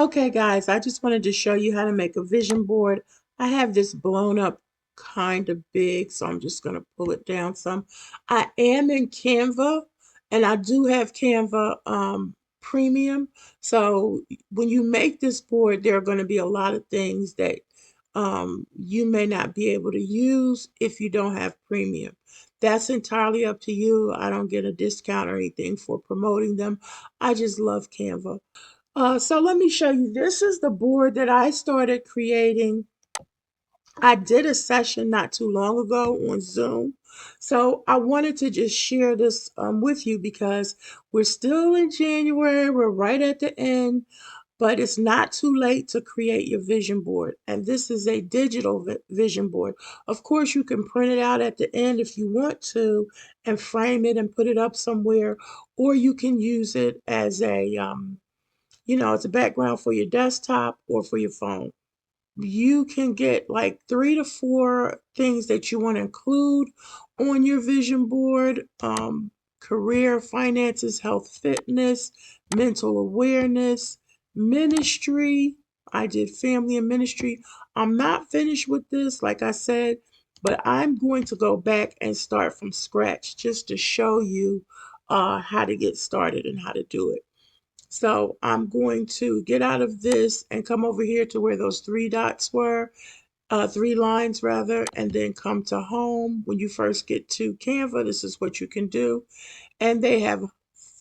Okay, guys, I just wanted to show you how to make a vision board. I have this blown up kind of big, so I'm just going to pull it down some. I am in Canva, and I do have Canva Premium. So when you make this board, there are going to be a lot of things that you may not be able to use if you don't have Premium. That's entirely up to you. I don't get a discount or anything for promoting them. I just love Canva. So let me show you. This is the board that I started creating. I did a session not too long ago on Zoom. So I wanted to just share this with you because we're still in January. We're right at the end, but it's not too late to create your vision board. And this is a digital vision board. Of course, you can print it out at the end if you want to and frame it and put it up somewhere, or you can use it as it's a background for your desktop or for your phone. You can get like 3 to 4 things that you want to include on your vision board: career, finances, health, fitness, mental awareness, ministry. I did family and ministry. I'm not finished with this, like I said, but I'm going to go back and start from scratch just to show you how to get started and how to do it. So I'm going to get out of this and come over here to where those 3 dots were, 3 lines rather, and then come to home. When you first get to Canva, this is what you can do. And they have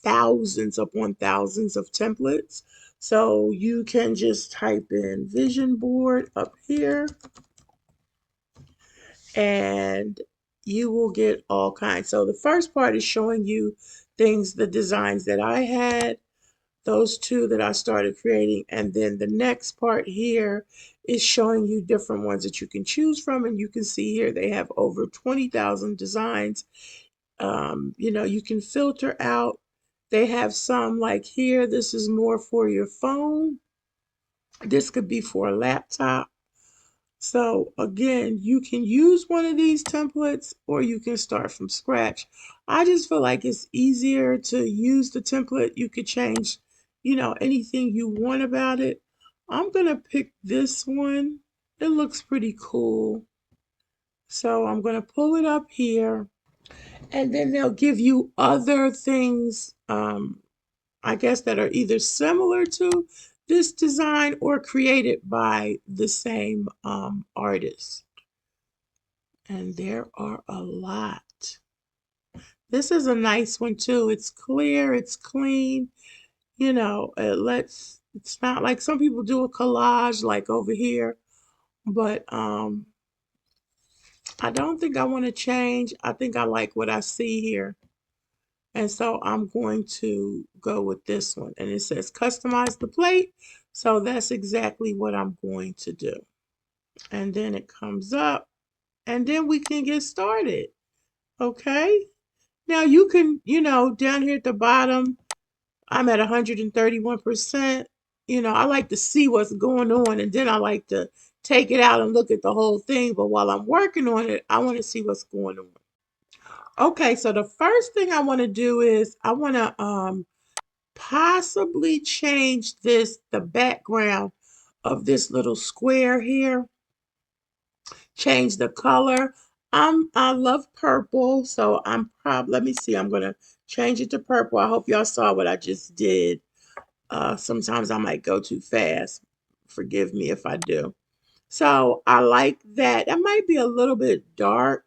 thousands upon thousands of templates. So you can just type in vision board up here and you will get all kinds. So the first part is showing you the designs that I had, those 2 that I started creating. And then the next part here is showing you different ones that you can choose from. And you can see here they have over 20,000 designs. You can filter out. They have some like here, this is more for your phone. This could be for a laptop. So again, you can use one of these templates or you can start from scratch. I just feel like it's easier to use the template. You could change, anything you want about it. I'm going to pick this one. It looks pretty cool. So I'm going to pull it up here and then they'll give you other things, I guess, that are either similar to this design or created by the same artist. And there are a lot. This is a nice one too. It's clear, it's clean. It's not like some people do a collage like over here, but I don't think I want to change. I think I like what I see here. And so I'm going to go with this one. And it says customize the plate. So that's exactly what I'm going to do. And then it comes up and then we can get started. Okay. Now you can, down here at the bottom, I'm at 131%. I like to see what's going on and then I like to take it out and look at the whole thing. But while I'm working on it, I want to see what's going on. Okay, so the first thing I want to do is I want to possibly change the background of this little square here. Change the color. I love purple, so let me see, I'm gonna change it to purple. I hope y'all saw what I just did. Sometimes I might go too fast. Forgive me if I do. So I like that. That might be a little bit dark.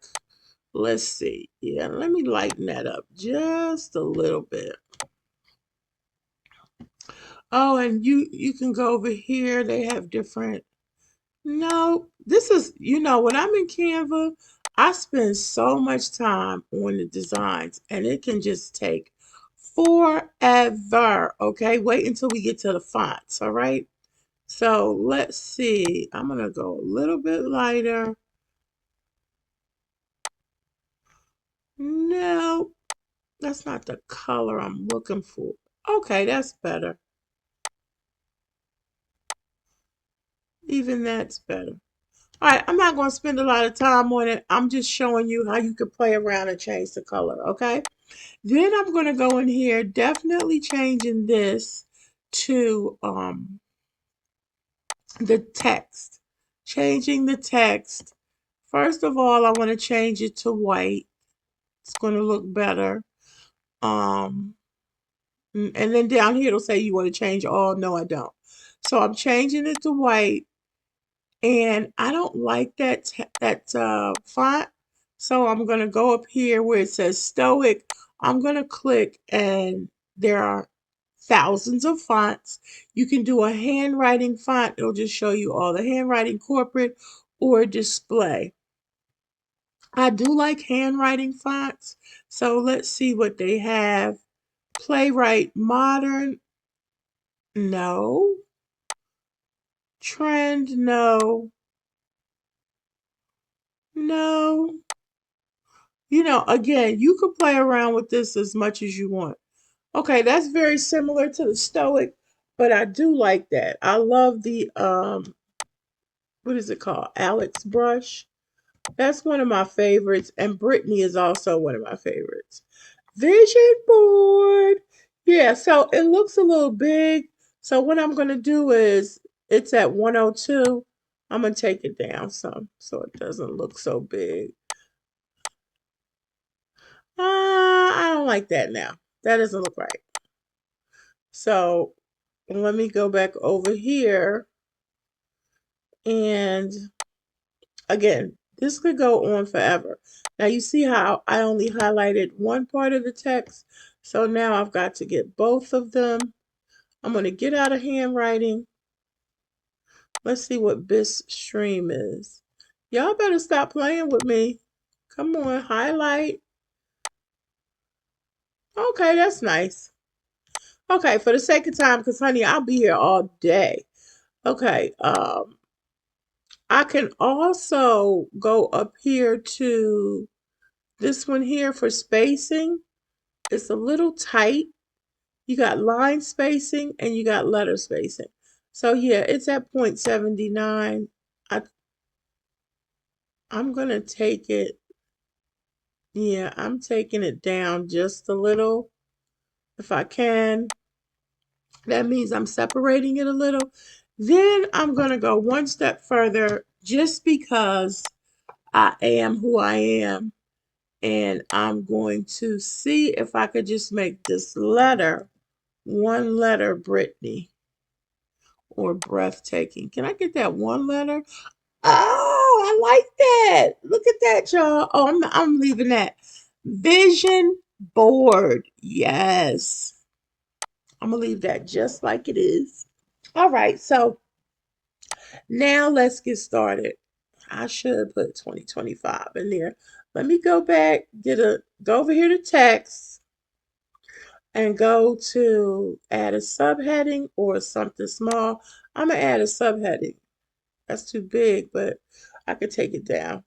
Let's see. Yeah, let me lighten that up just a little bit. Oh, and you can go over here. They have different. No, this is, when I'm in Canva, I spend so much time on the designs and it can just take forever. Okay, wait until we get to the fonts. All right. So let's see. I'm going to go a little bit lighter. No, that's not the color I'm looking for. Okay, that's better. Even that's better. All right, I'm not going to spend a lot of time on it. I'm just showing you how you can play around and change the color, okay? Then I'm going to go in here, definitely changing this to the text. Changing the text. First of all, I want to change it to white. It's going to look better. Um, and then down here it'll say you want to change all. No, I don't. So I'm changing it to white, and I don't like that font. So I'm gonna go up here where it says Stoic. I'm gonna click, and there are thousands of fonts. You can do a handwriting font. It'll just show you all the handwriting, corporate or display. I do like handwriting fonts. So let's see what they have. Playwright Modern, no. Trend, no. No. Again, you can play around with this as much as you want. Okay, that's very similar to the Stoic, but I do like that. I love the what is it called? Alex brush. That's one of my favorites, and Brittany is also one of my favorites. Vision board. Yeah, so it looks a little big. So what I'm gonna do is it's at 102. I'm gonna take it down some so it doesn't look so big. I don't like that now. That doesn't look right. So let me go back over here. And again, this could go on forever. Now you see how I only highlighted one part of the text. So now I've got to get both of them. I'm going to get out of handwriting. Let's see what this stream is. Y'all better stop playing with me. Come on, highlight. Okay, that's nice. Okay, for the sake of time, because honey, I'll be here all day. Okay, I can also go up here to this one here for spacing. It's a little tight. You got line spacing and you got letter spacing. So yeah, it's at 0.79. I'm gonna take it. Yeah, I'm taking it down just a little if I can. That means I'm separating it a little. Then I'm gonna go one step further just because I am who I am. And I'm going to see if I could just make this letter one letter Brittany or breathtaking. Can I get that one letter? Oh, I like that. Look at that, y'all. Oh, I'm leaving that. Vision board. Yes. I'm going to leave that just like it is. All right. So now let's get started. I should put 2025 in there. Let me go back, go over here to text and go to add a subheading or something small. I'm going to add a subheading. That's too big, but I could take it down.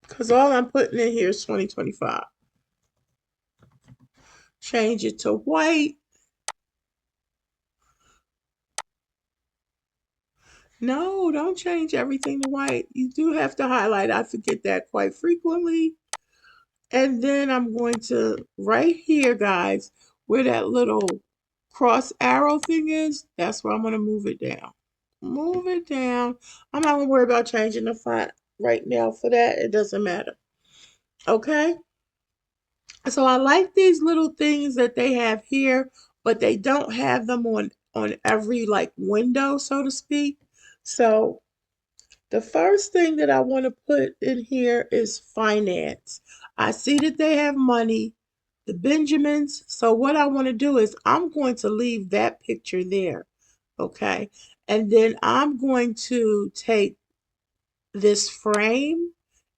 Because all I'm putting in here is 2025. Change it to white. No, don't change everything to white. You do have to highlight. I forget that quite frequently. And then I'm going to, right here, guys, where that little cross arrow thing is, that's where I'm going to move it down. Move it down. I'm not going to worry about changing the font right now for that. It doesn't matter. Okay? So I like these little things that they have here, but they don't have them on every like window, so to speak. So the first thing that I want to put in here is finance. I see that they have money, the Benjamins. So what I want to do is I'm going to leave that picture there. Okay. And then I'm going to take this frame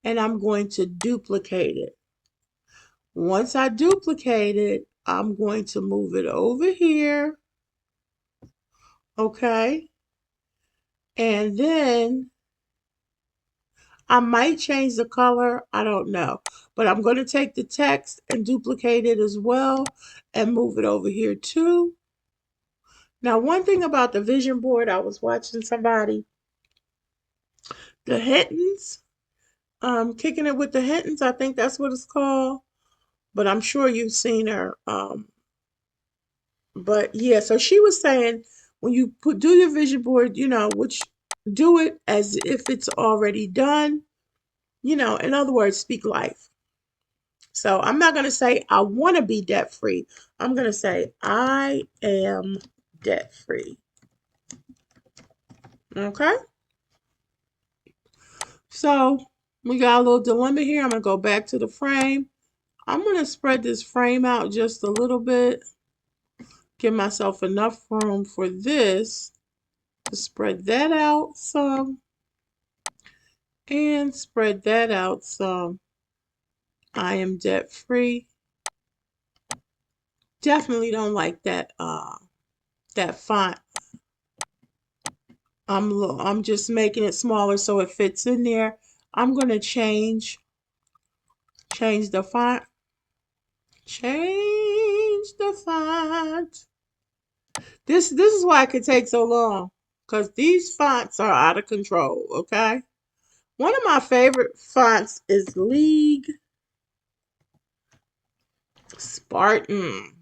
and I'm going to duplicate it. Once I duplicate it, I'm going to move it over here. Okay. And then I might change the color. I don't know. But I'm going to take the text and duplicate it as well and move it over here too. Now, one thing about the vision board, I was watching somebody, the Hittens, kicking it with the Hittens, I think that's what it's called. But I'm sure you've seen her. But yeah, so she was saying when you do your vision board, which do it as if it's already done. In other words, speak life. So I'm not going to say I want to be debt free. I'm going to say I am debt free. Okay. So we got a little dilemma here. I'm going to go back to the frame. I'm going to spread this frame out just a little bit. Give myself enough room for this to spread that out some. And spread that out some. I am debt free. Definitely don't like that font. I'm just making it smaller so it fits in there. I'm gonna change the font. Change the font. This is why it could take so long, because these fonts are out of control. Okay. One of my favorite fonts is League Spartan.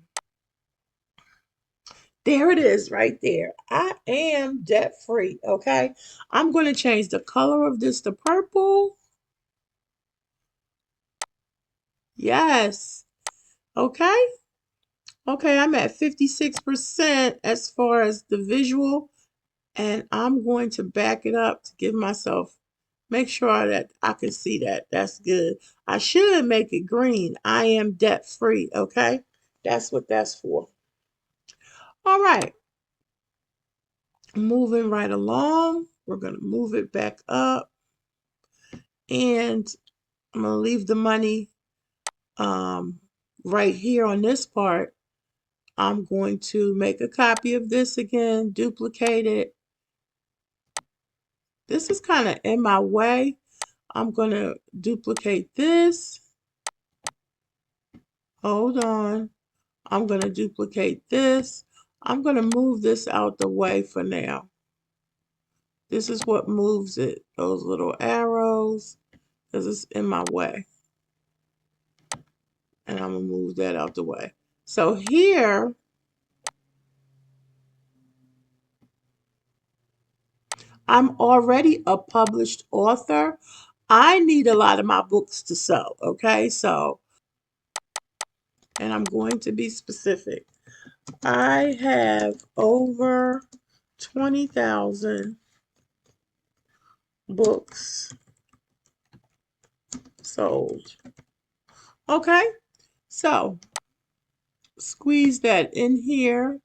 There it is right there. I am debt free. Okay. I'm going to change the color of this to purple. Yes. Okay. Okay. I'm at 56% as far as the visual. And I'm going to back it up to give myself, make sure that I can see that. That's good. I should make it green. I am debt free. Okay. That's what that's for. All right. Moving right along. We're going to move it back up. And I'm going to leave the money right here on this part. I'm going to make a copy of this again, duplicate it. This is kind of in my way. I'm going to duplicate this. Hold on. I'm going to duplicate this. I'm going to move this out the way for now. This is what moves it, those little arrows, because it's in my way. And I'm going to move that out the way. So here, I'm already a published author. I need a lot of my books to sell, okay? So, and I'm going to be specific. I have over 20,000 books sold. Okay? So, squeeze that in here.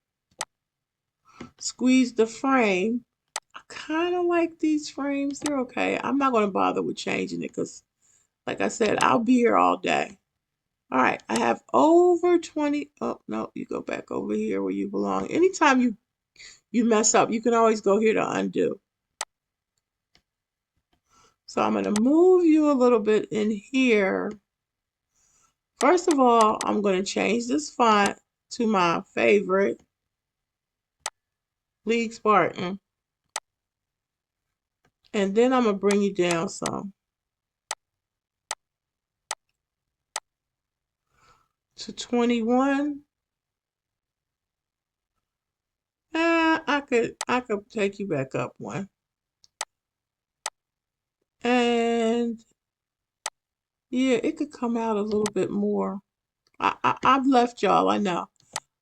Squeeze the frame. I kind of like these frames. They're okay. I'm not going to bother with changing it because, like I said, I'll be here all day. All right, I have over 20. Oh, no, you go back over here where you belong. Anytime you mess up, you can always go here to undo. So I'm going to move you a little bit in here. First of all, I'm going to change this font to my favorite, League Spartan. And then I'm going to bring you down some to 21. I could take you back up one. And yeah, it could come out a little bit more. I've left y'all, I know.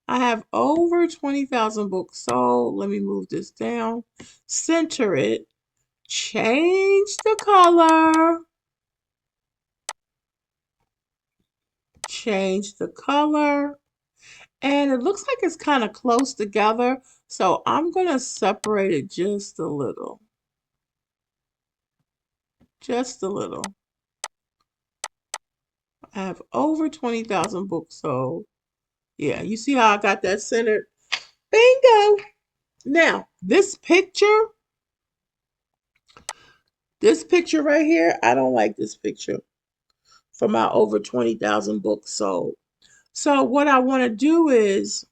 I have over 20,000 books sold. Let me move this down. Center it. Change the color. Change the color. And it looks like it's kind of close together. So I'm going to separate it just a little. Just a little. I have over 20,000 books sold. Yeah, you see how I got that centered? Bingo! Now, this picture right here, I don't like this picture for my over 20,000 books sold. So what I want to do is,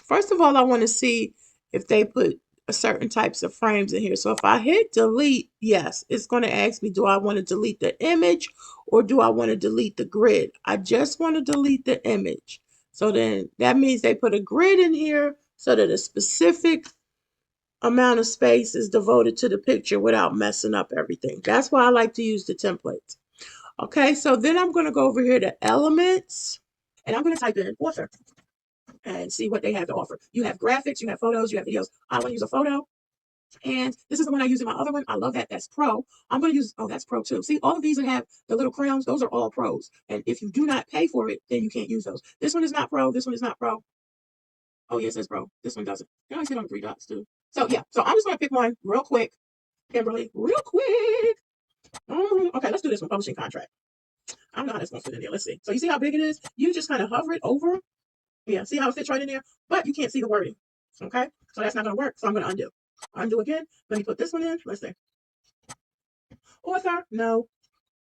first of all, I want to see if they put certain types of frames in here. So if I hit delete, yes, it's going to ask me, do I want to delete the image or do I want to delete the grid? I just want to delete the image. So then that means they put a grid in here so that a specific amount of space is devoted to the picture without messing up everything. That's why I like to use the templates. Okay, so then I'm going to go over here to elements and I'm going to type in author and see what they have to offer. You have graphics, you have photos, you have videos. I want to use a photo. And this is the one I use in my other one. I love that. That's pro. I'm going to use, oh, that's pro too. See, all of these that have the little crowns, those are all pros. And if you do not pay for it, then you can't use those. This one is not pro. This one is not pro. Oh, yes, it says pro. This one doesn't. You always hit on the three dots too. So yeah, so I'm just going to pick one real quick, Kimberly, real quick. Okay, let's do this one, publishing contract. I don't know how that's going to fit in there. Let's see. So you see how big it is? You just kind of hover it over. Yeah, see how it fits right in there? But you can't see the wording. Okay, so that's not going to work. So I'm going to undo. Undo again. Let me put this one in. Let's see. Author. No,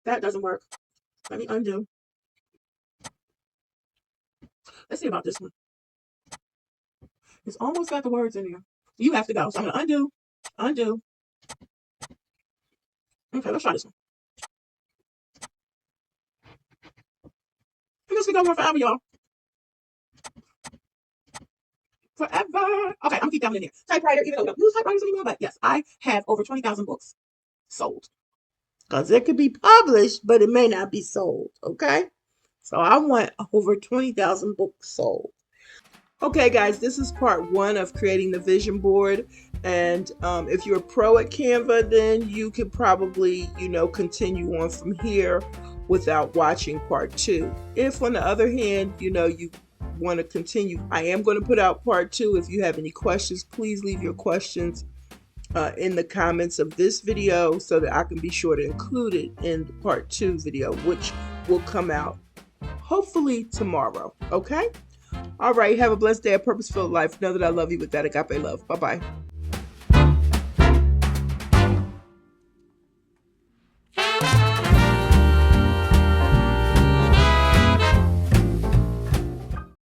that doesn't work. Let me undo. Let's see about this one. It's almost got the words in there. You have to go. So I'm going to undo. Undo. Okay, let's try this one. And this can go on forever, y'all. Forever. Okay, I'm going to keep going in there. Typewriter, even though we don't use typewriters anymore, but yes, I have over 20,000 books sold. Because it could be published, but it may not be sold. Okay? So I want over 20,000 books sold. Okay, guys, this is part one of creating the vision board. And if you're a pro at Canva, then you could probably, continue on from here without watching part two. If, on the other hand, you want to continue, I am going to put out part two. If you have any questions, please leave your questions in the comments of this video so that I can be sure to include it in the part two video, which will come out hopefully tomorrow. Okay? All right. Have a blessed day, a purpose-filled life. Know that I love you with that agape love. Bye-bye.